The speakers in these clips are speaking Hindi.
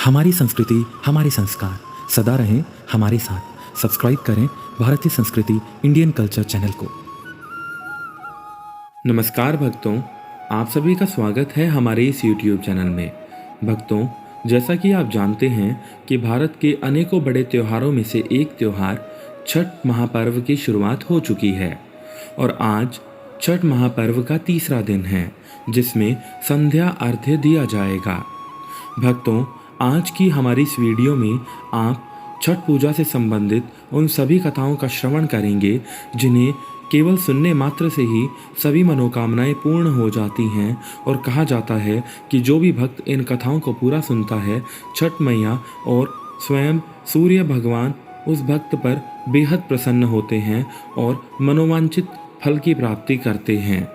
हमारी संस्कृति, हमारे संस्कार सदा रहें हमारे साथ। सब्सक्राइब करें भारतीय संस्कृति इंडियन कल्चर चैनल को। नमस्कार भक्तों, आप सभी का स्वागत है हमारे इस YouTube चैनल में। भक्तों, जैसा कि आप जानते हैं कि भारत के अनेकों बड़े त्योहारों में से एक त्यौहार छठ महापर्व की शुरुआत हो चुकी है और आज छठ महापर्व का तीसरा दिन है, जिसमें संध्या अर्घ्य दिया जाएगा। भक्तों, आज की हमारी इस वीडियो में आप छठ पूजा से संबंधित उन सभी कथाओं का श्रवण करेंगे जिन्हें केवल सुनने मात्र से ही सभी मनोकामनाएं पूर्ण हो जाती हैं और कहा जाता है कि जो भी भक्त इन कथाओं को पूरा सुनता है, छठ मैया और स्वयं सूर्य भगवान उस भक्त पर बेहद प्रसन्न होते हैं और मनोवांछित फल की प्राप्ति करते हैं।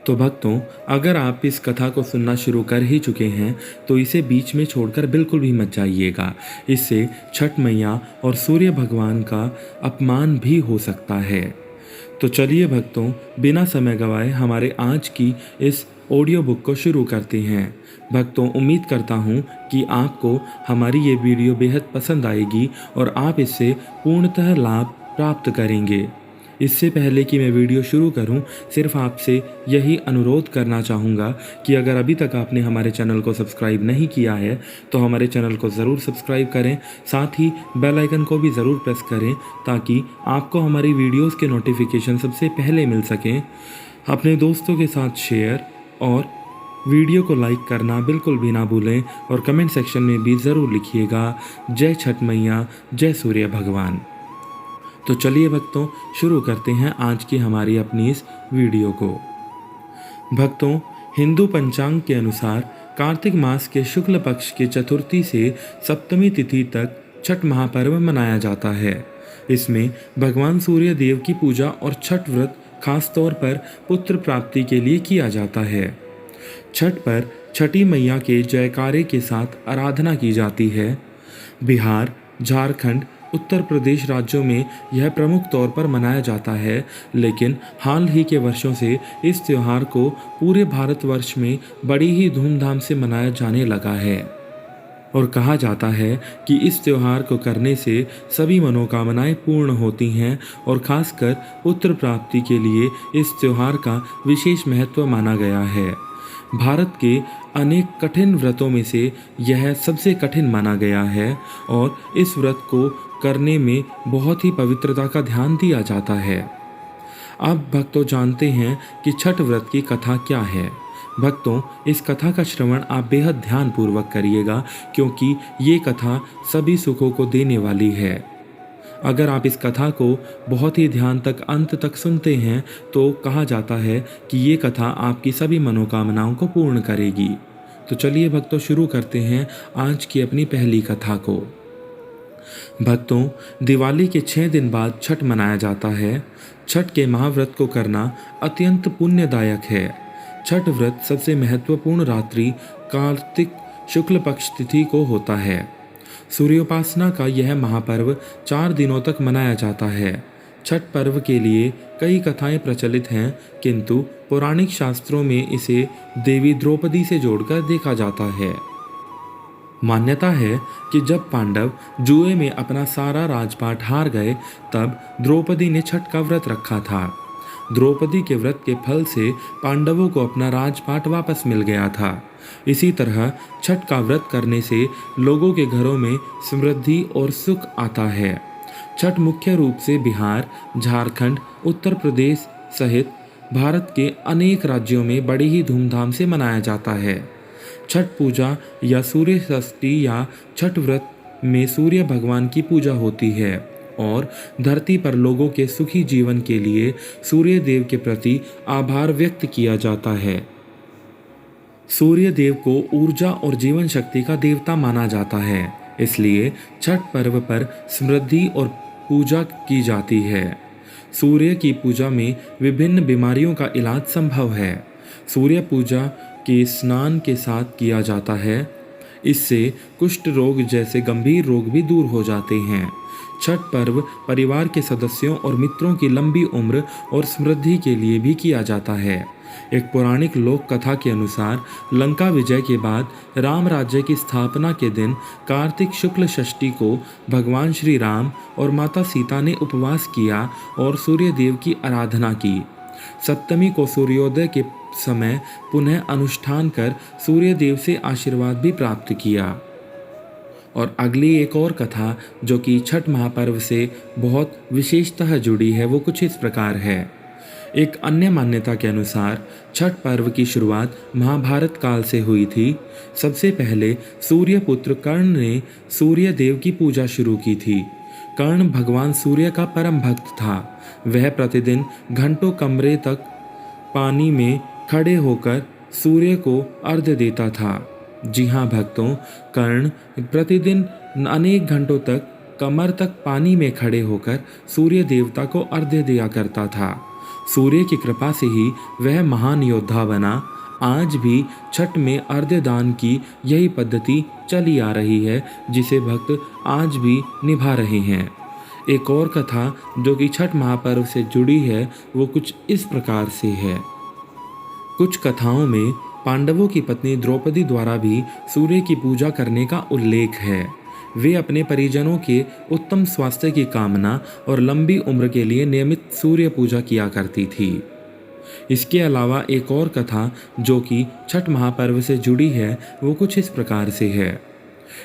तो भक्तों, अगर आप इस कथा को सुनना शुरू कर ही चुके हैं तो इसे बीच में छोड़कर बिल्कुल भी मत जाइएगा। इससे छठ मैया और सूर्य भगवान का अपमान भी हो सकता है। तो चलिए भक्तों, बिना समय गवाए हमारे आज की इस ऑडियो बुक को शुरू करते हैं। भक्तों, उम्मीद करता हूँ कि आपको हमारी ये वीडियो बेहद पसंद आएगी और आप इससे पूर्णतः लाभ प्राप्त करेंगे। इससे पहले कि मैं वीडियो शुरू करूं, सिर्फ आपसे यही अनुरोध करना चाहूँगा कि अगर अभी तक आपने हमारे चैनल को सब्सक्राइब नहीं किया है तो हमारे चैनल को ज़रूर सब्सक्राइब करें, साथ ही बेल आइकन को भी ज़रूर प्रेस करें ताकि आपको हमारी वीडियोस के नोटिफिकेशन सबसे पहले मिल सकें। अपने दोस्तों के साथ शेयर और वीडियो को लाइक करना बिल्कुल भी ना भूलें और कमेंट सेक्शन में भी ज़रूर लिखिएगा, जय छठ मैया, जय सूर्य भगवान। तो चलिए भक्तों, शुरू करते हैं आज की हमारी अपनी इस वीडियो को। भक्तों, हिंदू पंचांग के अनुसार कार्तिक मास के शुक्ल पक्ष के चतुर्थी से सप्तमी तिथि तक छठ महापर्व मनाया जाता है। इसमें भगवान सूर्य देव की पूजा और छठ व्रत खास तौर पर पुत्र प्राप्ति के लिए किया जाता है। छठ पर छठी मैया के जयकारे के साथ आराधना की जाती है। बिहार, झारखंड, उत्तर प्रदेश राज्यों में यह प्रमुख तौर पर मनाया जाता है, लेकिन हाल ही के वर्षों से इस त्यौहार को पूरे भारतवर्ष में बड़ी ही धूमधाम से मनाया जाने लगा है और कहा जाता है कि इस त्यौहार को करने से सभी मनोकामनाएं पूर्ण होती हैं और खासकर पुत्र प्राप्ति के लिए इस त्यौहार का विशेष महत्व माना गया है। भारत के अनेक कठिन व्रतों में से यह सबसे कठिन माना गया है और इस व्रत को करने में बहुत ही पवित्रता का ध्यान दिया जाता है। अब भक्तों जानते हैं कि छठ व्रत की कथा क्या है। भक्तों, इस कथा का श्रवण आप बेहद ध्यान पूर्वक करिएगा क्योंकि ये कथा सभी सुखों को देने वाली है। अगर आप इस कथा को बहुत ही ध्यान तक अंत तक सुनते हैं तो कहा जाता है कि ये कथा आपकी सभी मनोकामनाओं को पूर्ण करेगी। तो चलिए भक्तों, शुरू करते हैं आज की अपनी पहली कथा को। भक्तों, दिवाली के 6 दिन बाद छठ मनाया जाता है। छठ के महाव्रत को करना अत्यंत पुण्यदायक है। छठ व्रत सबसे महत्वपूर्ण रात्रि कार्तिक शुक्ल पक्ष तिथि को होता है। सूर्योपासना का यह महापर्व 4 दिनों तक मनाया जाता है। छठ पर्व के लिए कई कथाएं प्रचलित हैं, किंतु पौराणिक शास्त्रों में इसे देवी द्रौपदी से जोड़कर देखा जाता है। मान्यता है कि जब पांडव जुए में अपना सारा राजपाट हार गए, तब द्रौपदी ने छठ का व्रत रखा था। द्रौपदी के व्रत के फल से पांडवों को अपना राजपाट वापस मिल गया था। इसी तरह छठ का व्रत करने से लोगों के घरों में समृद्धि और सुख आता है। छठ मुख्य रूप से बिहार, झारखंड, उत्तर प्रदेश सहित भारत के अनेक राज्यों में बड़ी ही धूमधाम से मनाया जाता है। छठ पूजा या सूर्य षष्ठी या छठ व्रत में सूर्य भगवान की पूजा होती है और धरती पर लोगों के सुखी जीवन के लिए सूर्य देव के प्रति आभार व्यक्त किया जाता है। सूर्य देव को ऊर्जा और जीवन शक्ति का देवता माना जाता है, इसलिए छठ पर्व पर समृद्धि और पूजा की जाती है। सूर्य की पूजा में विभिन्न बीमारियों का इलाज संभव है। सूर्य पूजा के स्नान के साथ किया जाता है। इससे कुष्ठ रोग जैसे गंभीर रोग भी दूर हो जाते हैं। छठ पर्व परिवार के सदस्यों और मित्रों की लंबी उम्र और समृद्धि के लिए भी किया जाता है। एक पौराणिक लोक कथा के अनुसार लंका विजय के बाद राम राज्य की स्थापना के दिन कार्तिक शुक्ल षष्ठी को भगवान श्री राम और माता सीता ने उपवास किया और सूर्य देव की आराधना की। सप्तमी को सूर्योदय के समय पुनः अनुष्ठान कर सूर्य देव से आशीर्वाद भी प्राप्त किया। और अगली एक और कथा जो कि छठ महापर्व से बहुत विशेषतः जुड़ी है वो कुछ इस प्रकार है। एक अन्य मान्यता के अनुसार छठ पर्व की शुरुआत महाभारत काल से हुई थी। सबसे पहले सूर्य पुत्र कर्ण ने सूर्य देव की पूजा शुरू की थी। कर्ण भगवान सूर्य का परम भक्त था। वह प्रतिदिन घंटों कमरे तक पानी में खड़े होकर सूर्य को अर्घ्य देता था। जी हाँ भक्तों, कर्ण प्रतिदिन अनेक घंटों तक कमर तक पानी में खड़े होकर सूर्य देवता को अर्घ्य दिया करता था। सूर्य की कृपा से ही वह महान योद्धा बना। आज भी छठ में अर्घ्य दान की यही पद्धति चली आ रही है जिसे भक्त आज भी निभा रहे हैं। एक और कथा जो कि छठ महापर्व से जुड़ी है वो कुछ इस प्रकार से है। कुछ कथाओं में पांडवों की पत्नी द्रौपदी द्वारा भी सूर्य की पूजा करने का उल्लेख है। वे अपने परिजनों के उत्तम स्वास्थ्य की कामना और लंबी उम्र के लिए नियमित सूर्य पूजा किया करती थी। इसके अलावा एक और कथा जो कि छठ महापर्व से जुड़ी है वो कुछ इस प्रकार से है।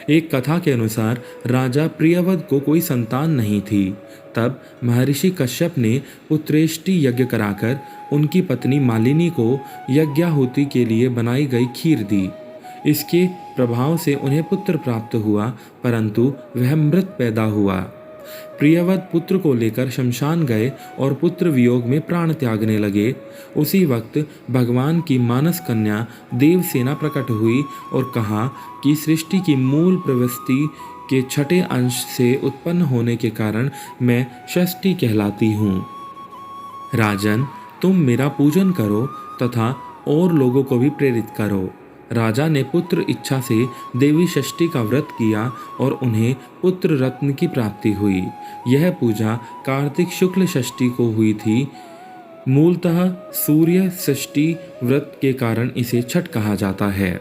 एक कथा के अनुसार राजा प्रियव्रत को कोई संतान नहीं थी। तब महर्षि कश्यप ने पुत्रेष्टि यज्ञ कराकर उनकी पत्नी मालिनी को यज्ञाहुति के लिए बनाई गई खीर दी। इसके प्रभाव से उन्हें पुत्र प्राप्त हुआ, परंतु वह मृत पैदा हुआ। प्रियव्रत पुत्र को लेकर शमशान गए और पुत्र वियोग में प्राण त्यागने लगे। उसी वक्त भगवान की मानस कन्या देवसेना प्रकट हुई और कहा कि सृष्टि की मूल प्रवृत्ति के छठे अंश से उत्पन्न होने के कारण मैं षष्ठी कहलाती हूँ। राजन, तुम मेरा पूजन करो तथा और लोगों को भी प्रेरित करो। राजा ने पुत्र इच्छा से देवी षष्ठी का व्रत किया और उन्हें पुत्र रत्न की प्राप्ति हुई। यह पूजा कार्तिक शुक्ल षष्ठी को हुई थी। मूलतः सूर्य षष्ठी व्रत के कारण इसे छठ कहा जाता है।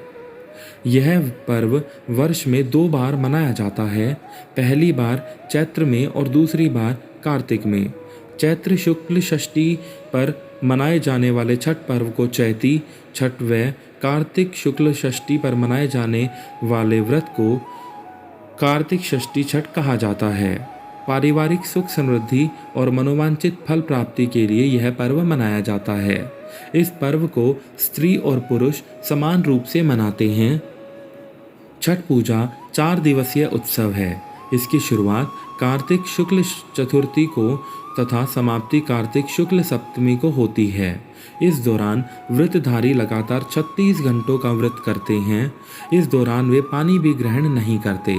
यह पर्व वर्ष में 2 बार मनाया जाता है। पहली बार चैत्र में और दूसरी बार कार्तिक में। चैत्र शुक्ल षष्ठी पर मनाए जाने वाले छठ पर्व को चैती छठ व कार्तिक शुक्ल षष्ठी पर मनाए जाने वाले व्रत को कार्तिक षष्ठी छठ कहा जाता है। पारिवारिक सुख समृद्धि और मनोवांछित फल प्राप्ति के लिए यह पर्व मनाया जाता है। इस पर्व को स्त्री और पुरुष समान रूप से मनाते हैं। छठ पूजा 4 दिवसीय उत्सव है। इसकी शुरुआत कार्तिक शुक्ल चतुर्थी को तथा समाप्ति कार्तिक शुक्ल सप्तमी को होती है। इस दौरान व्रतधारी लगातार 36 घंटों का व्रत करते हैं। इस दौरान वे पानी भी ग्रहण नहीं करते।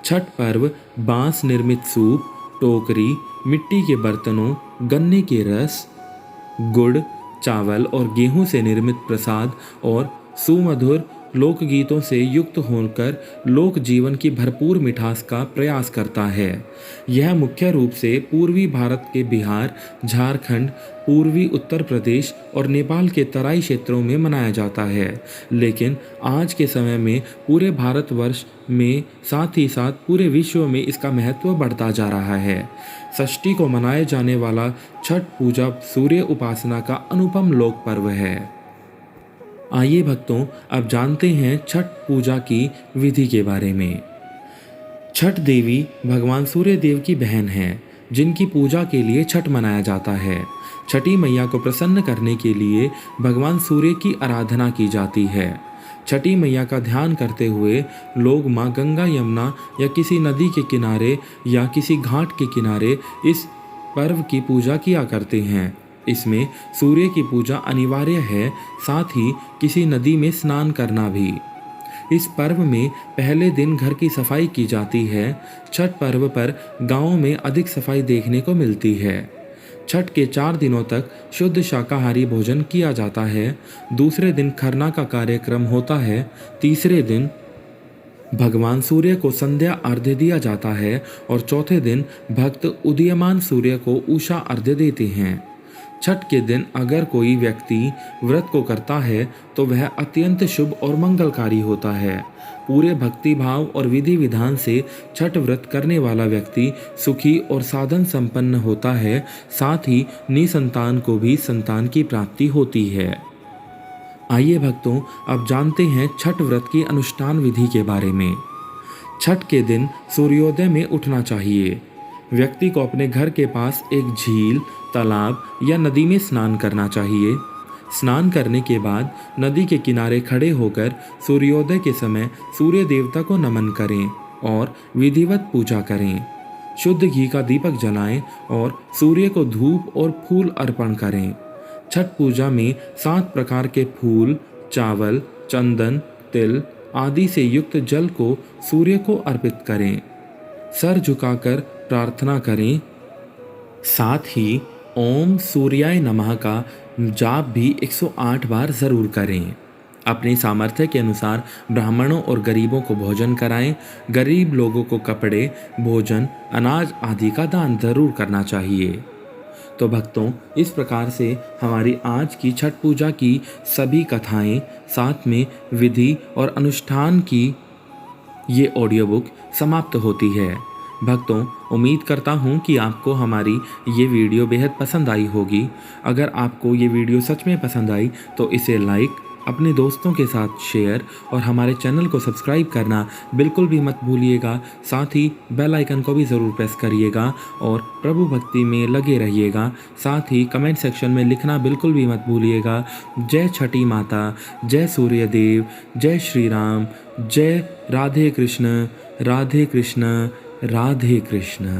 छठ पर्व बांस निर्मित सूप, टोकरी, मिट्टी के बर्तनों, गन्ने के रस, गुड़, चावल और गेहूं से निर्मित प्रसाद और सुमधुर लोकगीतों से युक्त होकर लोक जीवन की भरपूर मिठास का प्रयास करता है। यह मुख्य रूप से पूर्वी भारत के बिहार, झारखंड, पूर्वी उत्तर प्रदेश और नेपाल के तराई क्षेत्रों में मनाया जाता है, लेकिन आज के समय में पूरे भारतवर्ष में साथ ही साथ पूरे विश्व में इसका महत्व बढ़ता जा रहा है। षष्ठी को मनाए जाने वाला छठ पूजा सूर्य उपासना का अनुपम लोक पर्व है। आइए भक्तों, अब जानते हैं छठ पूजा की विधि के बारे में। छठ देवी भगवान सूर्य देव की बहन है, जिनकी पूजा के लिए छठ मनाया जाता है। छठी मैया को प्रसन्न करने के लिए भगवान सूर्य की आराधना की जाती है। छठी मैया का ध्यान करते हुए लोग माँ गंगा, यमुना या किसी नदी के किनारे या किसी घाट के किनारे इस पर्व की पूजा किया करते हैं। इसमें सूर्य की पूजा अनिवार्य है, साथ ही किसी नदी में स्नान करना भी। इस पर्व में पहले दिन घर की सफाई की जाती है। छठ पर्व पर गांवों में अधिक सफाई देखने को मिलती है। छठ के 4 दिनों तक शुद्ध शाकाहारी भोजन किया जाता है। दूसरे दिन खरना का कार्यक्रम होता है। तीसरे दिन भगवान सूर्य को संध्या अर्घ्य दिया जाता है और चौथे दिन भक्त उदीयमान सूर्य को उषा अर्घ्य देते हैं। छठ के दिन अगर कोई व्यक्ति व्रत को करता है तो वह अत्यंत शुभ और मंगलकारी होता है। पूरे भक्ति भाव और विधि विधान से छठ व्रत करने वाला व्यक्ति सुखी और साधन संपन्न होता है। साथ ही निसंतान को भी संतान की प्राप्ति होती है। आइए भक्तों, अब जानते हैं छठ व्रत की अनुष्ठान विधि के बारे में। छठ के दिन सूर्योदय में उठना चाहिए। व्यक्ति को अपने घर के पास एक झील, तालाब या नदी में स्नान करना चाहिए। स्नान करने के बाद नदी के किनारे खड़े होकर सूर्योदय के समय सूर्य देवता को नमन करें और विधिवत पूजा करें। शुद्ध घी का दीपक जलाएं और सूर्य को धूप और फूल अर्पण करें। छठ पूजा में 7 प्रकार के फूल, चावल, चंदन, तिल आदि से युक्त जल को सूर्य को अर्पित करें। सर झुकाकर प्रार्थना करें। साथ ही ओम सूर्याय नमः का जाप भी 108 बार ज़रूर करें। अपने सामर्थ्य के अनुसार ब्राह्मणों और गरीबों को भोजन कराएं। गरीब लोगों को कपड़े, भोजन, अनाज आदि का दान ज़रूर करना चाहिए। तो भक्तों, इस प्रकार से हमारी आज की छठ पूजा की सभी कथाएं, साथ में विधि और अनुष्ठान की ये ऑडियो बुक समाप्त होती है। भक्तों, उम्मीद करता हूँ कि आपको हमारी ये वीडियो बेहद पसंद आई होगी। अगर आपको ये वीडियो सच में पसंद आई तो इसे लाइक, अपने दोस्तों के साथ शेयर और हमारे चैनल को सब्सक्राइब करना बिल्कुल भी मत भूलिएगा। साथ ही बेल आइकन को भी ज़रूर प्रेस करिएगा और प्रभु भक्ति में लगे रहिएगा। साथ ही कमेंट सेक्शन में लिखना बिल्कुल भी मत भूलिएगा। जय छठी माता, जय सूर्य देव, जय श्री राम, जय राधे कृष्ण, राधे कृष्ण, राधे कृष्ण।